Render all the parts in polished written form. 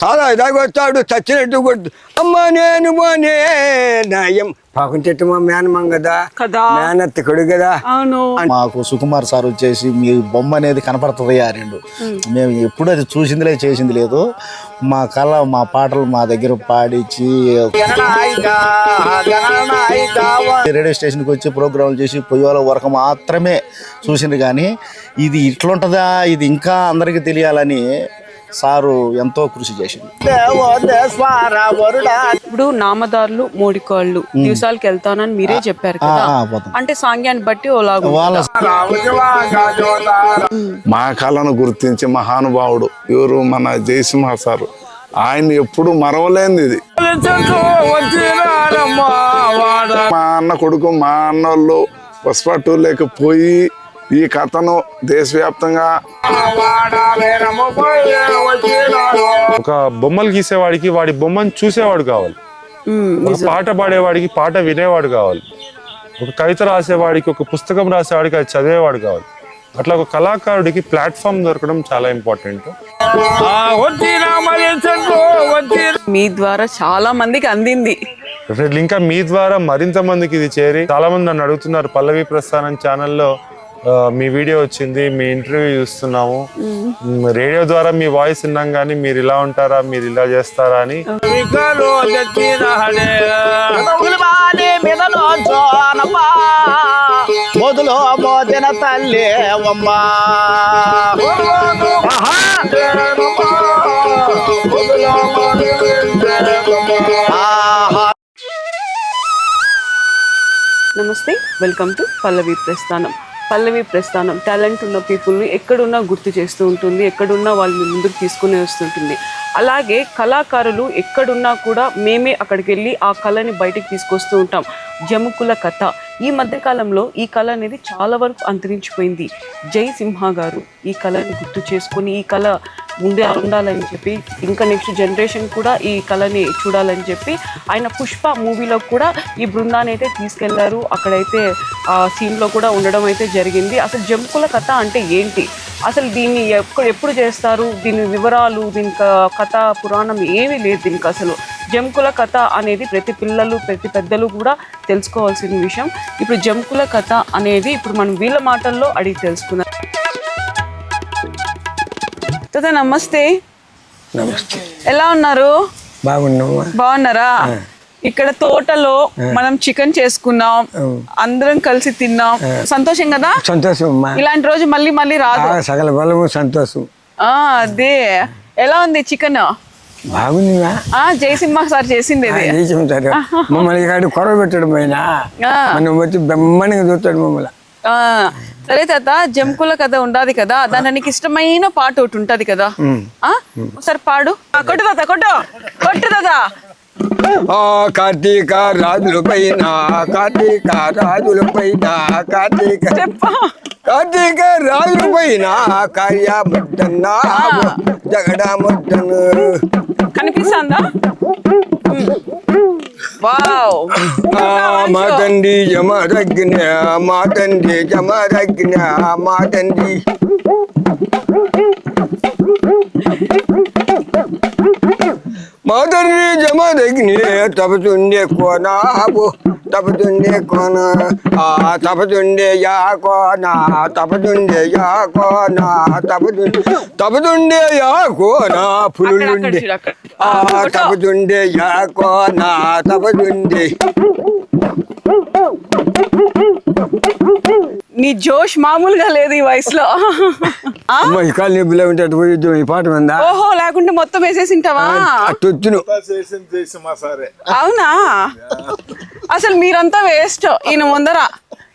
చాలా ఇదాగొస్తాడు చచ్చినట్టు కొట్టు అమ్మ నేను పోనే నయం పాకం చెట్టు మా మేనమాం కదా మేనత్త కొడుకు కదా. మాకు సుకుమార్ సార్ వచ్చేసి మీ బొమ్మ అనేది కనపడుతుంది రెండు మేము ఎప్పుడు అది చూసింది లేదు చేసింది లేదు. మా కళ మా పాటలు మా దగ్గర పాడించి రేడియో స్టేషన్కి వచ్చి ప్రోగ్రాంలు చేసి పొయ్యోల వరకు మాత్రమే చూసింది. కానీ ఇది ఇట్లుంటుందా, ఇది ఇంకా అందరికీ తెలియాలని సారు ఎంతో కృషి చేసింది. ఇప్పుడు నామదారులు మోడికాళ్ళు దివసాలకు వెళ్తానని మీరే చెప్పారు కదా, అంటే సాంగ్యాన్ని బట్టి మా కళను గుర్తించి మహానుభావుడు ఎవరు మన జయసింహ సారు. ఆయన ఎప్పుడు మరవలేంది ఇది. మా అన్న కొడుకు మా అన్నోళ్ళు పుష్ప 2 లేకపోయి ఈ కథను దేశవ్యాప్తంగా ఒక బొమ్మలు గీసేవాడికి వాడి బొమ్మను చూసేవాడు కావాలి, ఒక పాట పాడేవాడికి పాట వినేవాడు కావాలి, ఒక కవిత రాసేవాడికి ఒక పుస్తకం రాసేవాడికి అది చదివేవాడు కావాలి. అట్లా ఒక కళాకారుడికి ప్లాట్ఫామ్ దొరకడం చాలా ఇంపార్టెంట్. మీ ద్వారా చాలా మందికి అందింది. ఇంకా మీ ద్వారా మరింత మందికి ఇది చేరి చాలా మంది నన్ను అడుగుతున్నారు, పల్లవి ప్రస్థానం ఛానల్లో మీ వీడియో వచ్చింది, మీ ఇంటర్వ్యూ చూస్తున్నాము, రేడియో ద్వారా మీ వాయిస్ విన్నాం కానీ మీరు ఇలా ఉంటారా, మీరు ఇలా చేస్తారా అని. నమస్తే, వెల్కమ్ టు పల్లవి ప్రస్థానం. పల్లవి ప్రస్థానం టాలెంట్ ఉన్న పీపుల్ని ఎక్కడున్నా గుర్తు చేస్తూ ఉంటుంది, ఎక్కడున్నా వాళ్ళని ముందుకు తీసుకుని వస్తుంటుంది. అలాగే కళాకారులు ఎక్కడున్నా కూడా మేమే అక్కడికి వెళ్ళి ఆ కళని బయటికి తీసుకొస్తూ ఉంటాం. జముకుల కథ ఈ మధ్యకాలంలో ఈ కళ అనేది చాలా వరకు అంతరించిపోయింది. జయసింహ గారు ఈ కళని గుర్తు చేసుకొని ఈ కళ ఉండాలని చెప్పి ఇంకా నెక్స్ట్ జనరేషన్ కూడా ఈ కళని చూడాలని చెప్పి ఆయన పుష్ప మూవీలో కూడా ఈ బృందాన్ని అయితే తీసుకెళ్లారు. అక్కడైతే ఆ సీన్లో కూడా ఉండడం అయితే జరిగింది. అసలు జముకుల కథ అంటే ఏంటి, అసలు దీన్ని ఎప్పుడు చేస్తారు, దీని వివరాలు, దీని కథ పురాణం ఏమీ లేదు దీనికి. అసలు జముకుల కథ అనేది ప్రతి పిల్లలు ప్రతి పెద్దలు కూడా తెలుసుకోవాల్సిన విషయం. ఇప్పుడు జముకుల కథ అనేది ఇప్పుడు మనం వీళ్ళ మాటల్లో అడిగి తెలుసుకుందాం. నమస్తే. నమస్తే, ఎలా ఉన్నారు? బాగున్నారా? ఇక్కడ తోటలో మనం చికెన్ చేసుకున్నాం, అందరం కలిసి తిన్నాం, సంతోషం కదా? సంతోషం. ఇలాంటి రోజు మళ్ళీ మళ్ళీ రాదు. సకల బలము సంతోషం. అదే ఎలా ఉంది చికెన్? బాగుందిగా. జయసింహ సార్ చేసింది మమ్మల్ని కాదు కొరవ పెట్టడం అయినా మనం వచ్చి బ్రహ్మాండంగా చూస్తాడు మమ్మల్ని. సరే తాత, జముకుల కథ ఉండాది కదా, దాని నీకు ఇష్టమైన పాట ఒకటి ఉంటది కదా, ఒకసారి పాడు. కొట్టు తాత, కొట్టు తాత. కార్తీక రాజుల పైన, కార్తీక రాజుల పైన, కార్తీక రాజుల పైన కార్యబద్దన్నా జగడముద్దను. కనిపిస్తుందా? వావ్. మా తండ్రి జమ తగ్గిన, మా తండ్రి జమ తగ్గిన, మా తండ్రి మా తండ్రి జమ తగ్గిన తపతుండే కోనాబు, తపతుండే కోన, తపతుండే యా కోన, తపతుండే యా కోన, తపతుండే యా కోన పులుండే, తపతుండే యా కోన, తపతుండే. నీ జోష్ మామూలుగా లేదు ఈ వయసులో. ఈ పాట మీద ఓహో, లేకుంటే మొత్తం వేసేసింటావా? అవునా? అసలు మీరంతా వేస్ట్. ఈయన ముందర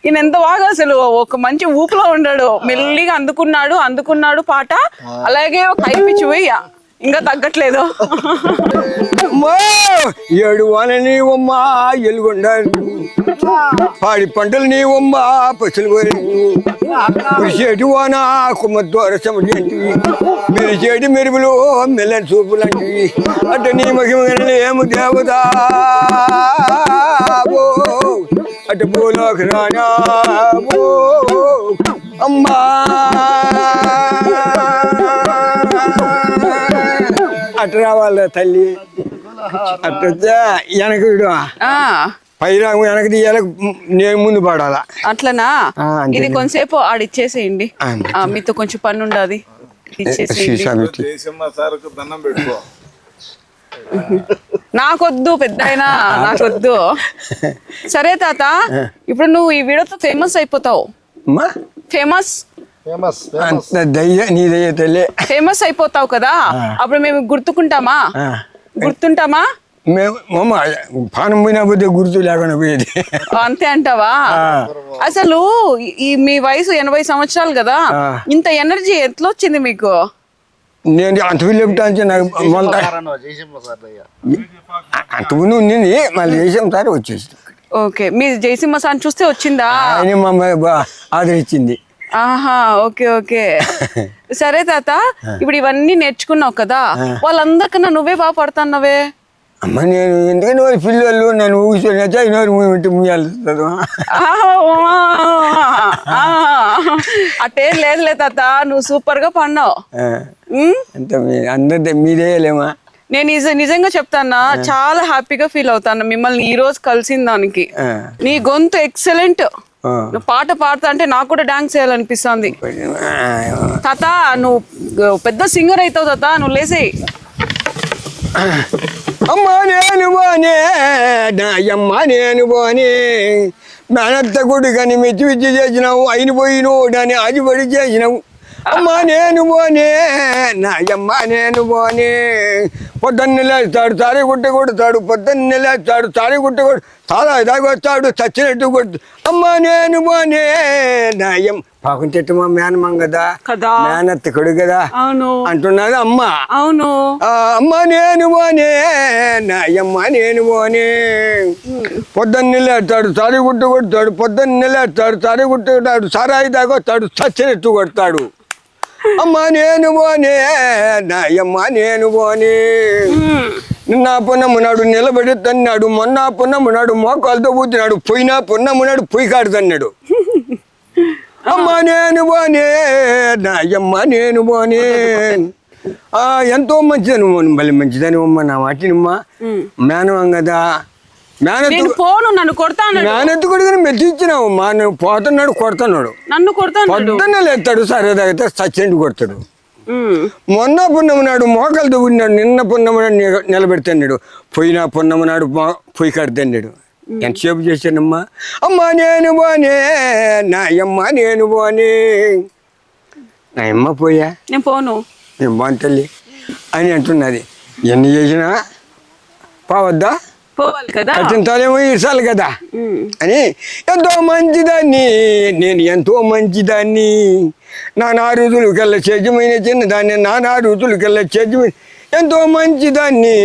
ఈయన ఎంత బాగా అసలు ఒక మంచి ఊపులో ఉన్నాడు, మెల్లిగా అందుకున్నాడు పాట. అలాగే ఒక హైపిచ్ పోయి ఇంకా తగ్గట్లేదు. ఏడు వాన నీవమ్మా ఎలుగొండ, పాడి పంటలు నీవమ్మా పసులు కురిసేటి వాన కుమ్మద్వార సమటి, మెరిచేటి మెరుపులు మెల్లని చూపులంటివి, అంటే నీ మహిమేము దేవతా అటు భూలోక రానా అమ్మా. అట్ట రావాలి తల్లి అట్ట వెనక వీడు ఆ, పైరాము వెనక తీయాలి, నేను ముందు పడాలా. అట్లనా? ఆ, అంతే. ఇది కొంతసేపు ఆడిచ్చేసేయండి. మీతో కొంచెం పని ఉండదు, ఇచ్చేసేయండి. సీసా పెట్టి. నాకొద్దు పెద్దయినా, నాకొద్దు. సరే తాత, ఇప్పుడు నువ్వు ఈ వీడియోతో ఫేమస్ అయిపోతావు. అమ్మా ఫేమస్ అంత దయ్య నీ దయ్య తల్లి. ఫేమస్ అయిపోతావు కదా, అప్పుడు మేము గుర్తుకుంటామా? గుర్తుంటామా? మేము అమ్మ పానం పోయినా పోతే గుర్తు లేకుండా పోయేది. అంతే అంటావా? అసలు ఈ మీ వయసు 80 సంవత్సరాలు కదా, ఇంత ఎనర్జీ ఎట్లా వచ్చింది మీకు? నేను అంత పిల్లలు నాకు మొన్న అంతకుముందు ఉండింది, మళ్ళీ చేసాం సార్ వచ్చేసి. ఓకే, మీ జయసింహ సార్ చూస్తే వచ్చిందా? ఆయన మా అమ్మాయి ఆదరించింది. ఆహా, ఓకే ఓకే. సరే తాత, ఇప్పుడు ఇవన్నీ నేర్చుకున్నావు కదా, వాళ్ళందరికన్నా నువ్వే బాగా పడుతున్నావే. అమ్మ నేను ఎందుకంటే వాళ్ళ పిల్లలు నన్ను ఊగిసొని ఇన్నోరు మూమెంట్ ముయ్యాలి. అట్టేం లేదులే తాత, నువ్వు సూపర్ గా పడినావు. అంత అందరి మీరేయలేమా? నేను నిజంగా చెప్తానా, చాలా హ్యాపీగా ఫీల్ అవుతాను మిమ్మల్ని ఈ రోజు కలిసిన దానికి. నీ గొంతు ఎక్సలెంట్. నువ్వు పాట పాడతా అంటే నాకు కూడా డాన్స్ చేయాలనిపిస్తుంది. తాత నువ్వు పెద్ద సింగర్ అవుతావు తాత, నువ్వు లేసేయి. అమ్మ నేను పోనే నాయమ్మ నేను పోనే, మేనత్త కొడుకని మెచ్చి విద్య చేసినావు, అయిన పోయిను దాన్ని ఆజిపడి చేసినావు. అమ్మ నేను పోనే నాయమ్మ నేను పోనే, పొద్దున్న లేస్తాడు తారీ గుట్ట కొడతాడు, పొద్దున్న లేస్తాడు తారీ గుట్ట కొడు, తారా దాగొస్తాడు చచ్చినట్టు కొడుతు. అమ్మ నేను పోనే నాయం పాకం చెట్టు మా మేనమాం కదా, మేనత్త కొడుకు కదా అంటున్నది అమ్మ. అవును, అమ్మ నేను పోనే నాయమ్మ నేను పోనే, పొద్దున్న లేస్తాడు తారీ గుట్ట కొడతాడు, పొద్దున్న లేస్తాడు తారీ గుట్ట కొడతాడు, సారాయి దాగొస్తాడు చచ్చినట్టు కొడతాడు. అమ్మ నేను పోనే నాయమ్మ నేను పోనే, నిన్న పున్నమునాడు నిలబడి తన్నాడు, మొన్న పున్నమునాడు మోకాలతో కూర్చున్నాడు, పోయినా పున్నమునాడు పొయ్యి కాడు తన్నాడు. అమ్మ నేను పోనే నాయమ్మ నేను పోనే. ఎంతో మంచిదని మళ్ళీ మంచిదని అమ్మ నా వాటినమ్మా. మేనమాం కదా, నన్ను కొడతాను, మేనెత్తు కొడుకుని మెచ్చిచ్చినావు మా, నువ్వు పోతున్నాడు కొడుతున్నాడు, నన్ను కొడతాను, పొద్దున్న లేస్తాడు సరే తాగితే సచ్చినట్టు కొడతాడు. మొన్న పున్నమునాడు మోకాలతో ఉన్నాడు, నిన్న పున్నమునాడు నిలబెడుతున్నాడు, పోయినా పున్నమునాడు పొయ్యి కడుతున్నాడు. ఎంతసేపు చేశానమ్మా. అమ్మ నేను పోనే నాయమ్మ నేను పోనే, నాయమ్మ పోయా నేను పోను, నేను పోను తల్లి అని అంటున్నది. ఎన్ని చేసినా పోవద్దా, పోవాలి కదా, కట్టింతాలేమో ఇసాలి కదా అని. ఎంతో మంచిదాన్ని నేను, ఎంతో మంచిదాన్ని, నానా రుజులకెళ్ళ చేజమైన చిన్నదాన్ని, నానా రుజులకెళ్ళ చేజమైన, ఎంతో మంచిదాన్ని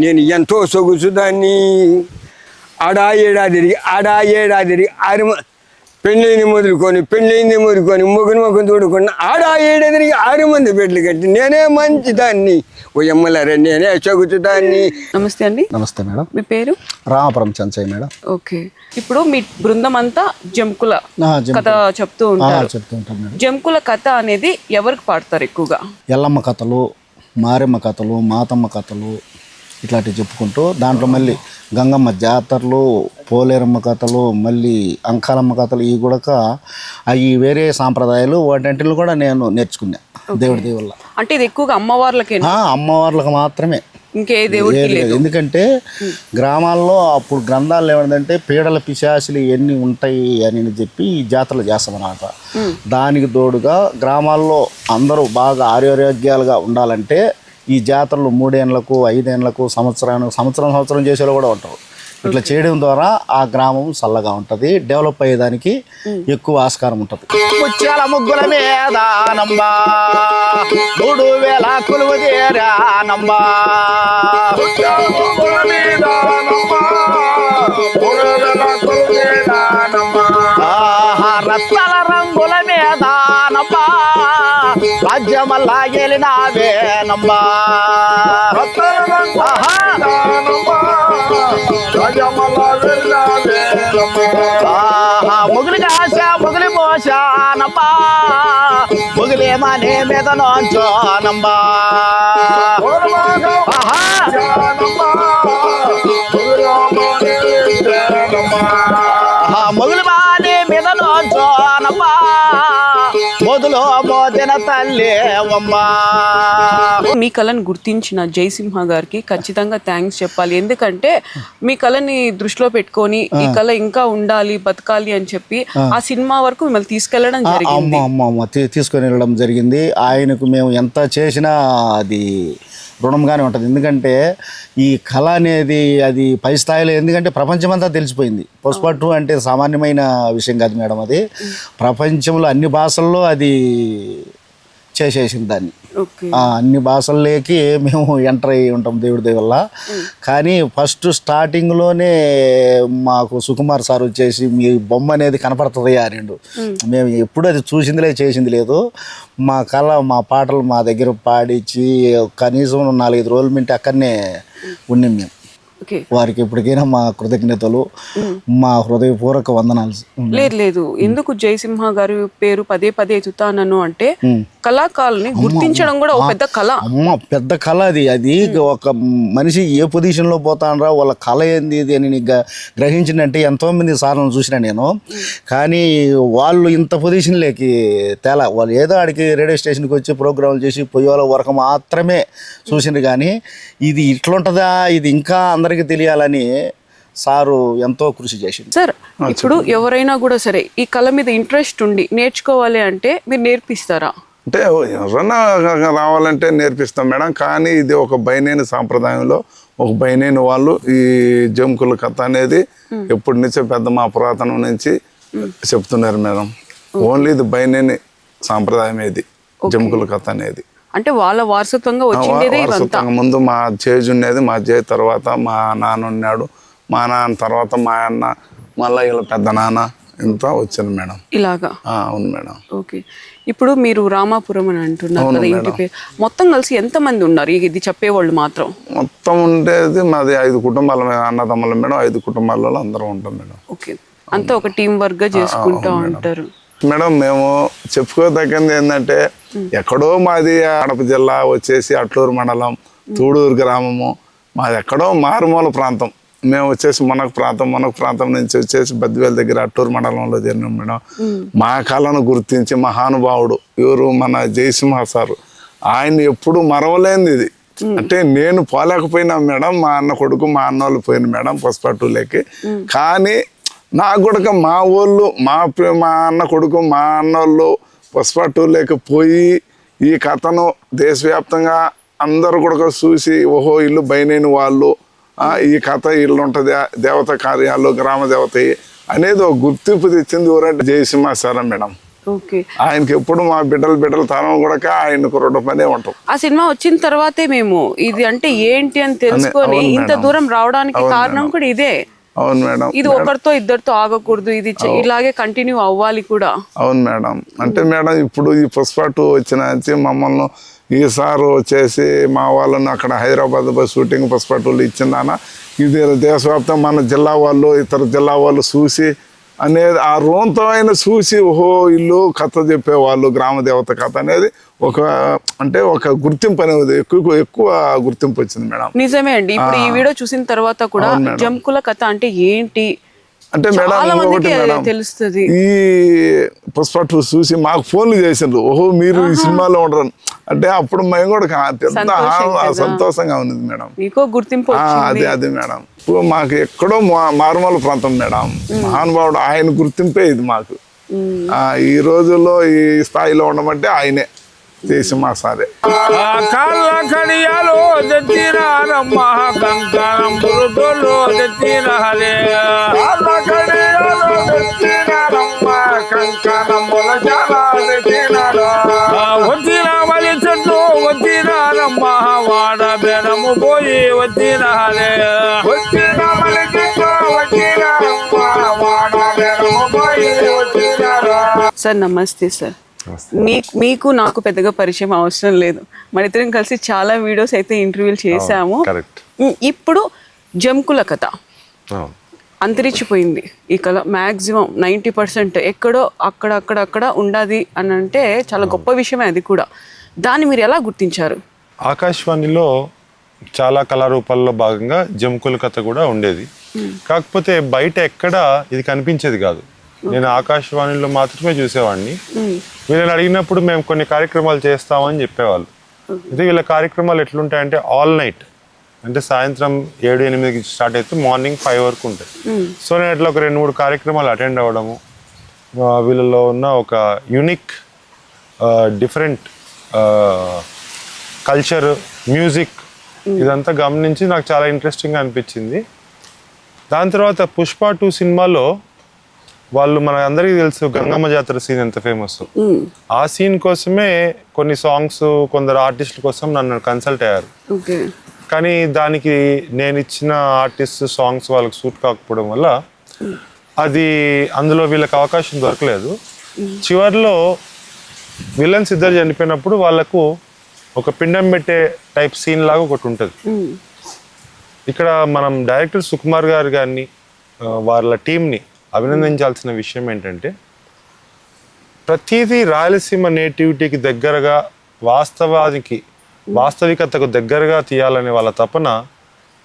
నేను, ఎంతో సొగుసుదాన్ని. ఆడా ఏడాదిరి పెళ్ళైంది మొదలుకొని మొగను తోడుకున్న ఆడా ఏడాదిరి 6 మంది బిడ్డలు కట్టి నేనే మంచిదాన్ని, ఓ ఎమ్మలారా నేనే సొగుసుదాన్ని. నమస్తే అండి. నమస్తే మేడం. మీ పేరు? రామపురం చంచయ్య మేడం. ఓకే, ఇప్పుడు మీ బృందం అంతా జంకుల కథ చెప్తూ ఉంటారు. జంకుల కథ అనేది ఎవరికి పాడతారు ఎక్కువగా? ఎల్లమ్మ కథలు, మారెమ్మ కథలు, మాతమ్మ కథలు ఇట్లాంటివి చెప్పుకుంటూ, దాంట్లో మళ్ళీ గంగమ్మ జాతరలు, పోలేరమ్మ కథలు, మళ్ళీ అంకాలమ్మ కథలు, ఇవి కూడా అవి వేరే సాంప్రదాయాలు. వాటింటిలో కూడా నేను నేర్చుకున్నా దేవుడి దేవుళ్ళ. అంటే ఇది ఎక్కువగా అమ్మవార్లకు మాత్రమే, ఇంకే దేవుడికి లేదు. ఎందుకంటే గ్రామాల్లో అప్పుడు గ్రంథాలు ఏమంటే పీడల పిశాసులు ఎన్ని ఉంటాయి అని చెప్పి ఈ జాతరలు చేస్తామన్నమాట. దానికి తోడుగా గ్రామాల్లో అందరూ బాగా ఆరోగ్యాలుగా ఉండాలంటే ఈ జాతరలు 3 ఏళ్ళకు 5 ఏళ్ళకు సంవత్సరం చేసేలో కూడా ఉంటారు. ఇట్లా చేయడం ద్వారా ఆ గ్రామం చల్లగా ఉంటుంది, డెవలప్ అయ్యేదానికి ఎక్కువ ఆస్కారం ఉంటుంది. ముత్యాల ముగ్గుల మీద నంబా 3000 కొలువు తీరానంబా, రత్నాల రంగుల మీద నమ్మా రాజ్యమల్లా గెలినావేనమ్మా ముగిలి ఆశ ముగిలి మోసానమ్మా ముగిలేమనే మీద నోంచోనమ్మా మొగులు బానే మీద నోంచోనమ్మా మొదలో మోదిన తల్లి అమ్మా. మీ కళను గుర్తించిన జయసింహ గారికి ఖచ్చితంగా థ్యాంక్స్ చెప్పాలి. ఎందుకంటే మీ కళని దృష్టిలో పెట్టుకొని ఈ కళ ఇంకా ఉండాలి బతకాలి అని చెప్పి ఆ సినిమా వరకు మిమ్మల్ని తీసుకెళ్లడం జరిగింది. తీసుకొని వెళ్ళడం జరిగింది. ఆయనకు మేము ఎంత చేసినా అది రుణంగానే ఉంటుంది. ఎందుకంటే ఈ కళ అనేది అది పై స్థాయిలో, ఎందుకంటే ప్రపంచమంతా తెలిసిపోయింది. పుష్ప 2 అంటే సామాన్యమైన విషయం కాదు మేడం. అది ప్రపంచంలో అన్ని భాషల్లో అది చేసేసింది దాన్ని. అన్ని భాషల్లోకి మేము ఎంటర్ అయ్యి ఉంటాం దేవుడి దయ వల్ల. కానీ ఫస్ట్ స్టార్టింగ్లోనే మాకు సుకుమార్ సార్ వచ్చేసి మీ బొమ్మ అనేది కనపడుతుంది అనిండు. మేము ఎప్పుడు అది చూసిందిలే చేసింది లేదు. మా కళ మా పాటలు మా దగ్గర పాడించి కనీసం 4-5 రోజుల మింటి అక్కడనే ఉన్నాం మేము. వారికి ఎప్పటికైనా మా కృతజ్ఞతలు, మా హృదయపూర్వక వందనాలు. లేదు ఎందుకు జయసింహ గారి పేరు పదే పదే ఎత్తుతానను అంటే కళాకారుల్ని గుర్తించడం కూడా ఒక పెద్ద కళ. పెద్ద కళ అది. అది ఒక మనిషి ఏ పొజిషన్లో పోతానరా వాళ్ళ కళ ఏంది ఇది అని గ్రహించిందంటే ఎంతోమంది సార్లను చూసిన నేను. కానీ వాళ్ళు ఇంత పొజిషన్లోకి తేలా. వాళ్ళు ఏదో ఆడికి రేడియో స్టేషన్కి వచ్చి ప్రోగ్రాంలు చేసి పొయ్యోల వరకు మాత్రమే చూసిండ్రు. కానీ ఇది ఇట్లుంటుందా, ఇది ఇంకా అందరికీ తెలియాలని సారు ఎంతో కృషి చేసింది. సార్ ఇప్పుడు ఎవరైనా కూడా సరే ఈ కళ మీద ఇంట్రెస్ట్ ఉండి నేర్చుకోవాలి అంటే మీరు నేర్పిస్తారా? అంటే ఎవరన్నా రావాలంటే నేర్పిస్తాం మేడం. కానీ ఇది ఒక బైనేని సాంప్రదాయంలో ఒక బైనేని వాళ్ళు ఈ జంకుల కథ అనేది ఎప్పటి నుంచో పెద్ద మా పురాతనం నుంచి చెప్తున్నారు మేడం. ఓన్లీ ఇది బైనేని సాంప్రదాయం ఇది జంకుల కథ అనేది. అంటే వాళ్ళ వారసత్వంగా వచ్చింది. ముందు మా జేజ్ ఉండేది, మా జేజ్ తర్వాత మా నాన్న ఉన్నాడు, మా నాన్న తర్వాత మా అన్న, మళ్ళీ ఇలా పెద్ద నాన్న ఇంత వచ్చింది మేడం. ఇలాగా? అవును మేడం. ఓకే. ఇప్పుడు మీరు రామాపురం అని అంటున్నారు కదా, ఇంటి పేరు మొత్తం కలిసి ఎంత మంది ఉన్నారు ఇది చెప్పేవాళ్ళు మాత్రం? మొత్తం ఉండేది మాది 5 కుటుంబాలు అన్నదమ్ములు మేడం. 5 కుటుంబాలలో అందరూ ఉంటాం మేడం. ఓకే. అంతా ఒక టీం వర్క్ గా చేసుకుంటా ఉంటారు మేడం. మేము చెప్పుకోదగ్గది ఏంటంటే ఎక్కడో మాది కడప జిల్లా వచ్చేసి అట్లూరు మండలం తూడూరు గ్రామము మాది. ఎక్కడో మారుమూల ప్రాంతం. మేము వచ్చేసి మునక ప్రాంతం నుంచి వచ్చేసి బద్దివేల దగ్గర అట్టూరు మండలంలో జరిగినాం మేడం. మా కళను గుర్తించి మహానుభావుడు ఎవరు మన జయసింహ సారు. ఆయన ఎప్పుడు మరవలేనిది ఇది. అంటే నేను పోలేకపోయినా మేడం, మా అన్న కొడుకు మా అన్న వాళ్ళు పోయిన మేడం పుష్ప 2లోకి. కానీ నాకు కూడా మా ఊళ్ళు మా అన్న కొడుకు మా అన్న వాళ్ళు పుష్ప 2లోకి పోయి ఈ కథను దేశవ్యాప్తంగా అందరూ కూడా చూసి ఓహో ఇల్లు బైనేని వాళ్ళు, ఈ కథ ఇల్లు ఉంటుంది, దేవత కార్యాలు గ్రామ దేవత అనేది ఒక గుర్తింపు తెచ్చింది ఎవరంటే జయసింహ సార్ మేడం. ఆయనకి ఎప్పుడు మా బిడ్డల తరం కూడా ఆయనకు 2 పనే ఉంటాం. ఆ సినిమా వచ్చిన తర్వాతే మేము ఇది అంటే ఏంటి అని తెలుసుకొని ఇంత దూరం రావడానికి కారణం కూడా ఇదే. అవును మేడం. ఇది ఒకరితో ఇద్దరితో ఆగకూడదు, ఇది ఇలాగే కంటిన్యూ అవ్వాలి కూడా. అవును మేడం. అంటే మేడం ఇప్పుడు ఈ పుష్ప 2 వచ్చిన మమ్మల్ని ఈ సారు వచ్చేసి మా వాళ్ళను అక్కడ హైదరాబాద్ షూటింగ్ పుష్ప 2 ఇచ్చిందాన ఇది దేశవ్యాప్తంగా మన జిల్లా వాళ్ళు ఇతర జిల్లా వాళ్ళు చూసి అనేది ఆ రోంతో అయినా చూసి ఓహో ఇల్లు కథ చెప్పేవాళ్ళు గ్రామ దేవత కథ అనేది ఒక గుర్తింపు అనేది ఎక్కువ గుర్తింపు వచ్చింది మేడం. నిజమే అండి. ఇప్పుడు ఈ వీడియో చూసిన తర్వాత కూడా జంకుల కథ అంటే ఏంటి అంటే మేడం ఇంకొకటి మేడం, తెలుస్తుంది. ఈ పుష్ప 2 చూసి మాకు ఫోన్లు చేసిండ్రు, ఓహో మీరు ఈ సినిమాలో ఉండరు అంటే అప్పుడు మేము కూడా సంతోషంగా ఉంది మేడం. గుర్తింపు అది మేడం. ఇప్పుడు మాకు ఎక్కడో మారుమూల ప్రాంతం మేడం, మహానుభావుడు ఆయన గుర్తింపే ఇది మాకు. ఈ రోజుల్లో ఈ స్థాయిలో ఉండమంటే ఆయనే చేసి మా సారే. కాళ్ళ కడియాలు తెచ్చినారమ్మ కంకణం బురుదులు తెచ్చినారే, కాళ్ళ కడియాలు తెచ్చినారమ్మ కంకణముల చాలా తెచ్చినారు, వచ్చిన మలి చెట్టు వచ్చినారమ్మ వాడ బెనము పోయి వచ్చినారే, వచ్చిన మలి చెట్టు వచ్చినారమ్మ వాడ బెనము పోయి వచ్చినారు. సార్ నమస్తే సార్. మీకు నాకు పెద్దగా పరిచయం అవసరం లేదు, మన ఇద్దరం కలిసి చాలా వీడియోస్ అయితే ఇంటర్వ్యూలు చేశాము. కరెక్ట్. ఇప్పుడు జంకుల కథ అంతరించిపోయింది. ఈ కళ మ్యాక్సిమం 90% ఎక్కడో అక్కడ ఉండాది అని అంటే చాలా గొప్ప విషయమే అది కూడా. దాన్ని మీరు ఎలా గుర్తించారు? ఆకాశవాణిలో చాలా కళారూపాల్లో భాగంగా జంకుల కథ కూడా ఉండేది. కాకపోతే బయట ఎక్కడ ఇది కనిపించేది కాదు. నేను ఆకాశవాణిలో మాత్రమే చూసేవాడిని. వీళ్ళని అడిగినప్పుడు మేము కొన్ని కార్యక్రమాలు చేస్తామని చెప్పేవాళ్ళు. అయితే వీళ్ళ కార్యక్రమాలు ఎట్లుంటాయంటే ఆల్ నైట్, అంటే సాయంత్రం 7-8కి స్టార్ట్ అయితే మార్నింగ్ 5 వరకు ఉంటాయి. సో నేను అట్లా ఒక 2-3 కార్యక్రమాలు అటెండ్ అవ్వడము, వీళ్ళలో ఉన్న ఒక యూనిక్ డిఫరెంట్ కల్చర్, మ్యూజిక్ ఇదంతా గమనించి నాకు చాలా ఇంట్రెస్టింగ్గా అనిపించింది. దాని తర్వాత పుష్ప 2 సినిమాలో వాళ్ళు మన అందరికీ తెలుసు గంగమ్మ జాతర సీన్ ఎంత ఫేమస్. ఆ సీన్ కోసమే కొన్ని సాంగ్స్ కొందరు ఆర్టిస్టుల కోసం నన్ను కన్సల్ట్ అయ్యారు. కానీ దానికి నేను ఇచ్చిన ఆర్టిస్ట్ సాంగ్స్ వాళ్ళకి సూట్ కాకపోవడం వల్ల అది అందులో వీళ్ళకి అవకాశం దొరకలేదు. చివరిలో విలన్స్ ఇద్దరు చనిపోయినప్పుడు వాళ్ళకు ఒక పిండం పెట్టే టైప్ సీన్ లాగా ఒకటి ఉంటుంది. ఇక్కడ మనం డైరెక్టర్ సుకుమార్ గారు గారిని వాళ్ళ టీంని అభినందించాల్సిన విషయం ఏంటంటే ప్రతిదీ రాయలసీమ నేటివిటీకి దగ్గరగా, వాస్తవికతకు దగ్గరగా తీయాలనే వాళ్ళ తపన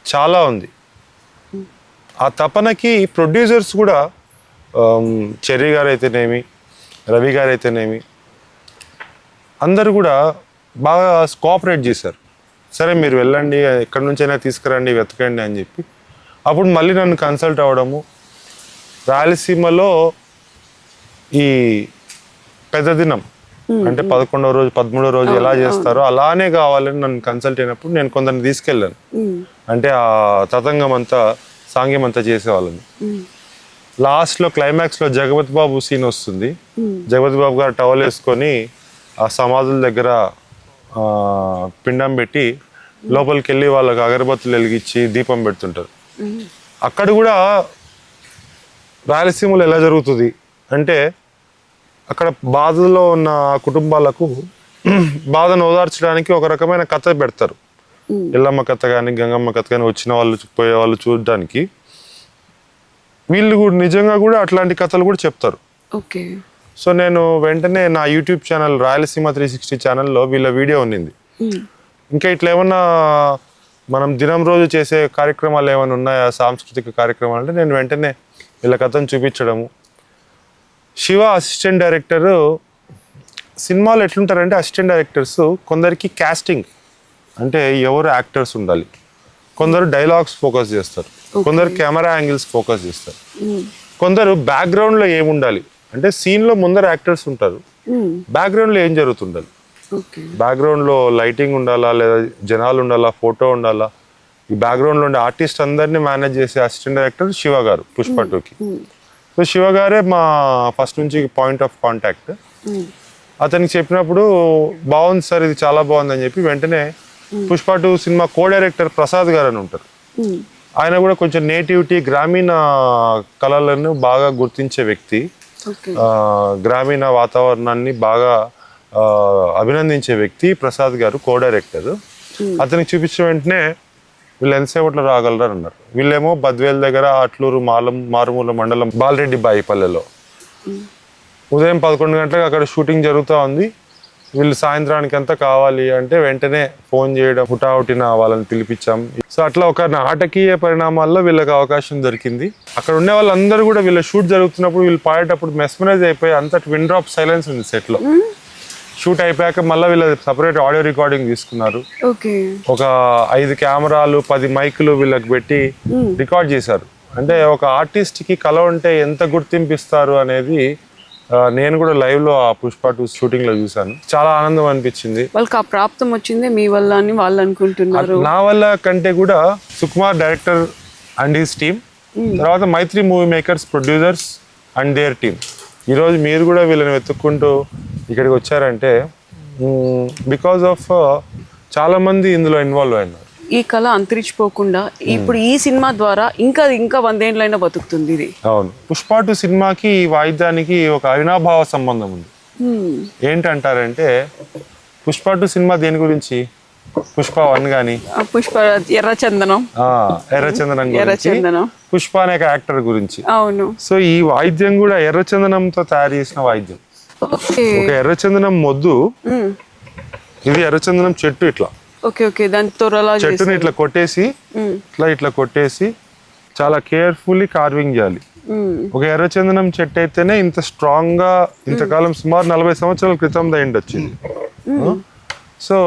చాలా ఉంది. ఆ తపనకి ప్రొడ్యూసర్స్ కూడా చెర్రీ గారు అయితేనేమి, రవి గారు అయితేనేమి అందరూ కూడా బాగా కోఆపరేట్ చేశారు. సరే మీరు వెళ్ళండి, ఎక్కడి నుంచైనా తీసుకురండి, వెతకండి అని చెప్పి. అప్పుడు మళ్ళీ నన్ను కన్సల్ట్ అవ్వడము, రాయలసీమలో ఈ పెద్ద దినం అంటే 11వ రోజు 13వ రోజు ఎలా చేస్తారో అలానే కావాలని నన్ను కన్సల్ట్ అయినప్పుడు నేను కొందరిని తీసుకెళ్ళాను. అంటే ఆ తతంగం అంతా, సాంగ్యం అంతా చేసేవాళ్ళని. లాస్ట్లో క్లైమాక్స్లో జగపతి బాబు సీన్ వస్తుంది. జగపతి బాబు గారు టవల్ వేసుకొని ఆ సమాధుల దగ్గర పిండం పెట్టి లోపలికి వెళ్ళి వాళ్ళకి అగరబత్తులు వెలిగించి దీపం పెడుతుంటారు. అక్కడ కూడా రాయలసీమలో ఎలా జరుగుతుంది అంటే అక్కడ బాధలో ఉన్న కుటుంబాలకు బాధను ఓదార్చడానికి ఒక రకమైన కథ పెడతారు. ఎల్లమ్మ కథ కానీ గంగమ్మ కథ కానీ వచ్చిన వాళ్ళు పోయే వాళ్ళు చూడడానికి. వీళ్ళు కూడా నిజంగా కూడా అట్లాంటి కథలు కూడా చెప్తారు. సో నేను వెంటనే నా యూట్యూబ్ ఛానల్ రాయలసీమ 360 ఛానల్లో వీళ్ళ వీడియో ఉన్నింది. ఇంకా ఇట్లా ఏమన్నా మనం దినం రోజు చేసే కార్యక్రమాలు ఏమైనా ఉన్నాయా, సాంస్కృతిక కార్యక్రమాలు అంటే నేను వెంటనే వీళ్ళ కథను చూపించడము. శివ అసిస్టెంట్ డైరెక్టరు, సినిమాలు ఎట్లుంటారంటే అసిస్టెంట్ డైరెక్టర్స్ కొందరికి కాస్టింగ్ అంటే ఎవరు యాక్టర్స్ ఉండాలి, కొందరు డైలాగ్స్ ఫోకస్ చేస్తారు, కొందరు కెమెరా యాంగిల్స్ ఫోకస్ చేస్తారు, కొందరు బ్యాక్గ్రౌండ్లో ఏముండాలి అంటే సీన్లో ముందర యాక్టర్స్ ఉంటారు, బ్యాక్గ్రౌండ్లో ఏం జరుగుతుండాలి, బ్యాక్గ్రౌండ్లో లైటింగ్ ఉండాలా లేదా జనాలు ఉండాలా, ఫోటో ఉండాలా, ఈ బ్యాక్గ్రౌండ్లో ఉండే ఆర్టిస్ట్ అందరినీ మేనేజ్ చేసే అసిస్టెంట్ డైరెక్టర్ శివ గారు పుష్ప 2కి. సో శివ గారే మా ఫస్ట్ నుంచి పాయింట్ ఆఫ్ కాంటాక్ట్. అతనికి చెప్పినప్పుడు బాగుంది సార్, ఇది చాలా బాగుంది అని చెప్పి వెంటనే Pushpa 2 cinema co director Prasad గారు అని ఉంటారు. ఆయన కూడా కొంచెం నేటివిటీ, గ్రామీణ కళలను బాగా గుర్తించే వ్యక్తి, గ్రామీణ వాతావరణాన్ని బాగా అభినందించే వ్యక్తి ప్రసాద్ గారు, కో డైరెక్టర్. అతనికి చూపించిన వెంటనే వీళ్ళు ఎంతసేపట్లో రాగలరు అన్నారు. వీళ్ళేమో బద్వేల్ దగ్గర అట్లూరు మారుమూల మండలం బాలరెడ్డి బాయిపల్లెలో ఉదయం 11 గంటలకు అక్కడ షూటింగ్ జరుగుతూ ఉంది. వీళ్ళు సాయంత్రానికి అంతా కావాలి అంటే వెంటనే ఫోన్ చేయడం, హుటాహుటిన వాళ్ళని పిలిపించాం. సో అట్లా ఒక నాటకీయ పరిణామాల్లో వీళ్ళకి అవకాశం దొరికింది. అక్కడ ఉండే వాళ్ళందరూ కూడా వీళ్ళ షూట్ జరుగుతున్నప్పుడు వీళ్ళు పాడేటప్పుడు మెస్మరైజ్ అయిపోయి అంత ట్విన్ డ్రాప్ సైలెన్స్ ఉంది సెట్లో. షూట్ అయిపోయాక మళ్ళీ వీళ్ళ సపరేట్ ఆడియో రికార్డింగ్ తీసుకున్నారు. ఒక 5 కెమెరాలు 10 మైకులు వీళ్ళకి పెట్టి రికార్డ్ చేశారు. అంటే ఒక ఆర్టిస్ట్కి కళ ఉంటే ఎంత గుర్తింపిస్తారు అనేది నేను కూడా లైవ్ లో ఆ పుష్ప 2 షూటింగ్ లో చూసాను. చాలా ఆనందం అనిపించింది. వాళ్ళకి ఆ ప్రాప్తం వచ్చింది మీ వల్ల అని వాళ్ళు అనుకుంటున్నారు. నా వల్ల కంటే కూడా Sukumar director and his team, తర్వాత Mythri movie makers producers and their team. ఈరోజు మీరు కూడా వీళ్ళని వెతుక్కుంటూ ఇక్కడికి వచ్చారంటే బికాజ్ ఆఫ్ చాలా మంది ఇందులో ఇన్వాల్వ్ అయినారు. ఈ కళ అంతరించిపోకుండా ఇప్పుడు ఈ సినిమా ద్వారా ఇంకా 100 ఏళ్ళైనా బతుకుతుంది ఇది. అవును, పుష్ప 2 సినిమాకి ఈ వాయిద్యానికి ఒక అవినాభావ సంబంధం ఉంది. ఏంటంటారంటే పుష్ప 2 సినిమా దేని గురించి, పుష్ప 1 గాని పుష్ప ఎర్రచందనం గురించి, పుష్ప అనే యాక్టర్ గురించి. అవును. సో ఈ వాయిద్యం కూడా ఎర్రచందనంతో తయారు చేసిన వాయిద్యం. ఒక ఎర్రచందనం మొద్దు, ఇది ఎర్రచందనం చెట్టు. ఇట్లా దాని త్వరలా చెట్టుని ఇట్లా కొట్టేసి చాలా కేర్ఫుల్లీ కార్వింగ్ చేయాలి. ఒక ఎర్రచందనం చెట్టు అయితేనే ఇంత స్ట్రాంగ్ గా ఇంతకాలం సుమారు 40 సంవత్సరాల క్రితం అయింది వచ్చింది. సో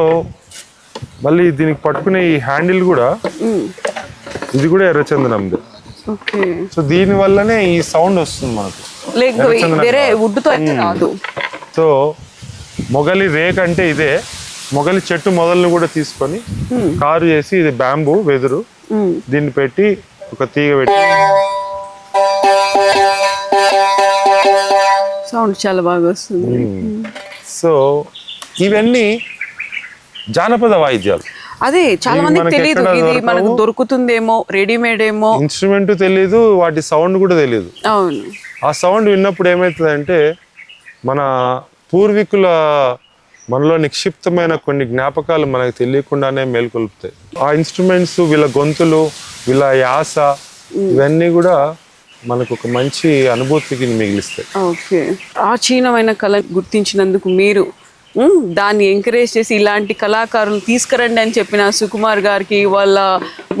మళ్ళీ దీనికి పట్టుకునే ఈ హ్యాండిల్ కూడా ఇది కూడా ఎర్రచందనంది. సో దీని వల్లనే ఈ సౌండ్ వస్తుంది మనకు. సో మొగలి రేక్ అంటే ఇదే. మొగలి చెట్టు మొదలను కూడా తీసుకొని కారు చేసి, ఇది బ్యాంబూ వెదురు, దీన్ని పెట్టి ఒక తీగ పెట్టి సౌండ్ చాలా బాగా వస్తుంది. సో ఇవన్నీ జానపద వాయిద్యాలు. అదే చాలా మందికి తెలియదు, ఇది మనకు దొరుకుతుందేమో, రెడీమేడ్ ఏమో, ఇన్స్ట్రుమెంట్ తెలియదు, వాటి సౌండ్ కూడా తెలియదు. అవును. ఆ సౌండ్ విన్నప్పుడు ఏమవుతుందంటే మన పూర్వీకుల మనలో నిక్షిప్తమైన కొన్ని జ్ఞాపకాలు మనకు తెలియకుండానే మేల్కొల్పుతాయి. ఆ ఇన్స్ట్రుమెంట్స్, వీళ్ళ గొంతులు, వీళ్ళ యాస, ఇవన్నీ కూడా మనకు ఒక మంచి అనుభూతికి మిగిలిస్తాయి. ఓకే, ప్రాచీనమైన కళ గుర్తించినందుకు మీరు దాన్ని ఎంకరేజ్ చేసి ఇలాంటి కళాకారులు తీసుకురండి అని చెప్పిన సుకుమార్ గారికి, వాళ్ళ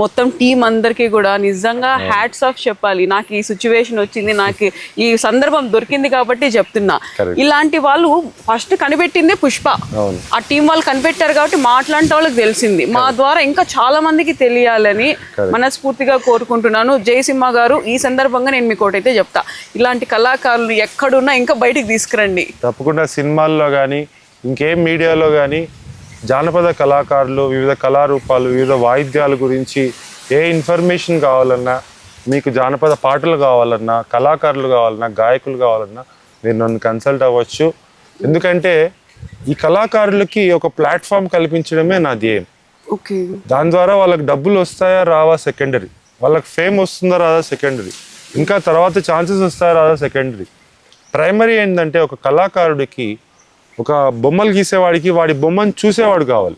మొత్తం టీం అందరికీ కూడా నిజంగా హ్యాట్స్ ఆఫ్ చెప్పాలి. నాకు ఈ సిచ్యువేషన్ వచ్చింది, నాకు ఈ సందర్భం దొరికింది కాబట్టి చెప్తున్నా. ఇలాంటి వాళ్ళు ఫస్ట్ కనిపెట్టిందే పుష్ప. ఆ టీం వాళ్ళు కనిపెట్టారు కాబట్టి మాట్లాడే వాళ్ళకి తెలిసింది. మా ద్వారా ఇంకా చాలా మందికి తెలియాలని మనస్ఫూర్తిగా కోరుకుంటున్నాను. జయసింహ గారు, ఈ సందర్భంగా నేను మీకు ఒకటైతే చెప్తా, ఇలాంటి కళాకారులు ఎక్కడున్నా ఇంకా బయటికి తీసుకురండి. తప్పకుండా సినిమాల్లో కానీ ఇంకేం మీడియాలో కానీ జానపద కళాకారులు, వివిధ కళారూపాలు, వివిధ వాయిద్యాల గురించి ఏ ఇన్ఫర్మేషన్ కావాలన్నా, మీకు జానపద పాటలు కావాలన్నా, కళాకారులు కావాలన్నా, గాయకులు కావాలన్నా మీరు నన్ను కన్సల్ట్ అవ్వచ్చు. ఎందుకంటే ఈ కళాకారులకి ఒక ప్లాట్ఫామ్ కల్పించడమే నా ధ్యేయం. దాని ద్వారా వాళ్ళకి డబ్బులు వస్తాయా రావా సెకండరీ, వాళ్ళకి ఫేమ్ వస్తుందా రాదా సెకండరీ, ఇంకా తర్వాత ఛాన్సెస్ వస్తాయా రాదా సెకండరీ. ప్రైమరీ ఏంటంటే ఒక కళాకారుడికి ఒక బొమ్మలు గీసేవాడికి వాడి బొమ్మను చూసేవాడు కావాలి,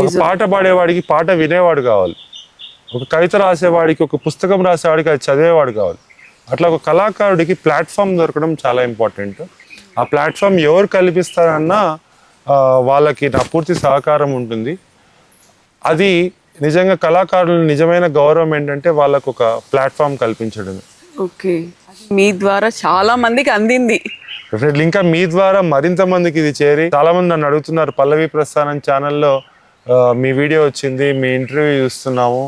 ఒక పాట పాడేవాడికి పాట వినేవాడు కావాలి, ఒక కవిత రాసేవాడికి, ఒక పుస్తకం రాసేవాడికి అది చదివేవాడు కావాలి. అట్లా ఒక కళాకారుడికి ప్లాట్ఫామ్ దొరకడం చాలా ఇంపార్టెంట్. ఆ ప్లాట్ఫామ్ ఎవరు కల్పిస్తారన్నా వాళ్ళకి నా పూర్తి సహకారం ఉంటుంది. అది నిజంగా కళాకారుల నిజమైన గౌరవం ఏంటంటే వాళ్ళకు ఒక ప్లాట్ఫామ్ కల్పించడమే. ఓకే, మీ ద్వారా చాలా మందికి అందింది. డెఫినెట్లీ ఇంకా మీ ద్వారా మరింత మందికి ఇది చేరి, చాలా మంది నన్ను అడుగుతున్నారు, పల్లవి ప్రస్థానం ఛానల్లో మీ వీడియో వచ్చింది, మీ ఇంటర్వ్యూ చూస్తున్నాము,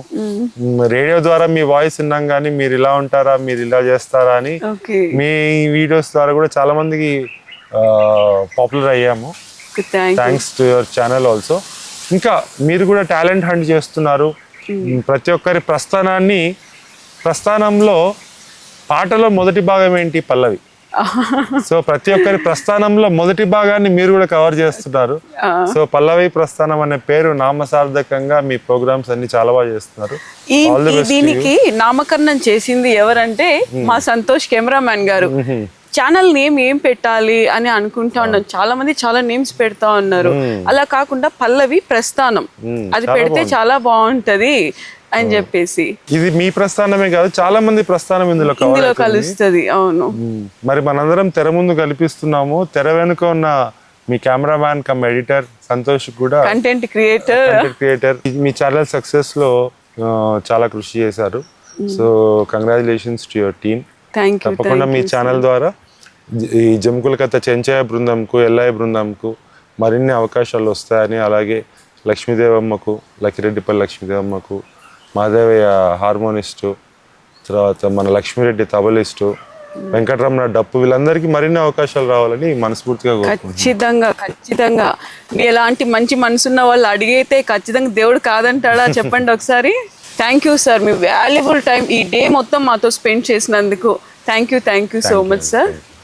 రేడియో ద్వారా మీ వాయిస్ విన్నాం కానీ మీరు ఇలా ఉంటారా, మీరు ఇలా చేస్తారా అని మీ వీడియోస్ ద్వారా కూడా చాలా మందికి పాపులర్ అయ్యాము. Thanks to your channel also. ఇంకా మీరు కూడా టాలెంట్ హంట్ చేస్తున్నారు. ప్రతి ఒక్కరి ప్రస్థానంలో పాటలో మొదటి భాగం ఏంటి? పల్లవి. సో ప్రతి ఒక్కరి ప్రస్థానంలో మొదటి భాగాన్ని మీరు కూడా కవర్ చేస్తున్నారు. సో పల్లవి ప్రస్థానం అనే పేరు నామసార్థకంగా మీ ప్రోగ్రామ్స్ అన్ని చాలా బాగా చేస్తున్నారు. దీనికి నామకరణం చేసింది ఎవరంటే మా సంతోష్ కెమెరామ్యాన్ గారు. ఛానల్ నేమ్ ఏం పెట్టాలి అని అనుకుంటా ఉన్నాను. చాలా మంది చాలా నేమ్స్ పెడతా ఉన్నారు. అలా కాకుండా పల్లవి ప్రస్థానం అది పెడితే చాలా బాగుంటది అని చెప్పేసి. ఇది మీ ప్రస్థానమే కాదు, చాలా మంది ప్రస్థానం ఇందులో కలుస్తుంది. అవును, మరి మనందరం తెర ముందు కల్పిస్తున్నాము. తెర వెనుక ఉన్న మీ కెమెరామ్యాన్ కమ్ ఎడిటర్ సంతోష్ కూడా కంటెంట్ క్రియేటర్ మీ ఛానల్ సక్సెస్ లో చాలా కృషి చేశారు. So congratulations to your team. తప్పకుండా మీ ఛానల్ ద్వారా ఈ జమ్కుల కథ చెంచయ్య బృందంకు, ఎల్లయ్య బృందంకు మరిన్ని అవకాశాలు వస్తాయని, అలాగే లక్ష్మీదేవమ్మకు, లక్కిరెడ్డిపల్లి లక్ష్మీదేవమ్మకు, మాధవయ్య హార్మోనిస్టు, తర్వాత మన లక్ష్మీరెడ్డి తబలిస్టు, వెంకటరమణ డప్పు, వీళ్ళందరికీ మరిన్ని అవకాశాలు రావాలని మనస్ఫూర్తిగా ఖచ్చితంగా ఎలాంటి మంచి మనసున్న వాళ్ళు అడిగితే ఖచ్చితంగా దేవుడు కాదంటాడా చెప్పండి ఒకసారి. Thank you sir, me valuable time ఈ డే మొత్తం మాతో స్పెండ్ చేసినందుకు thank you so much sir.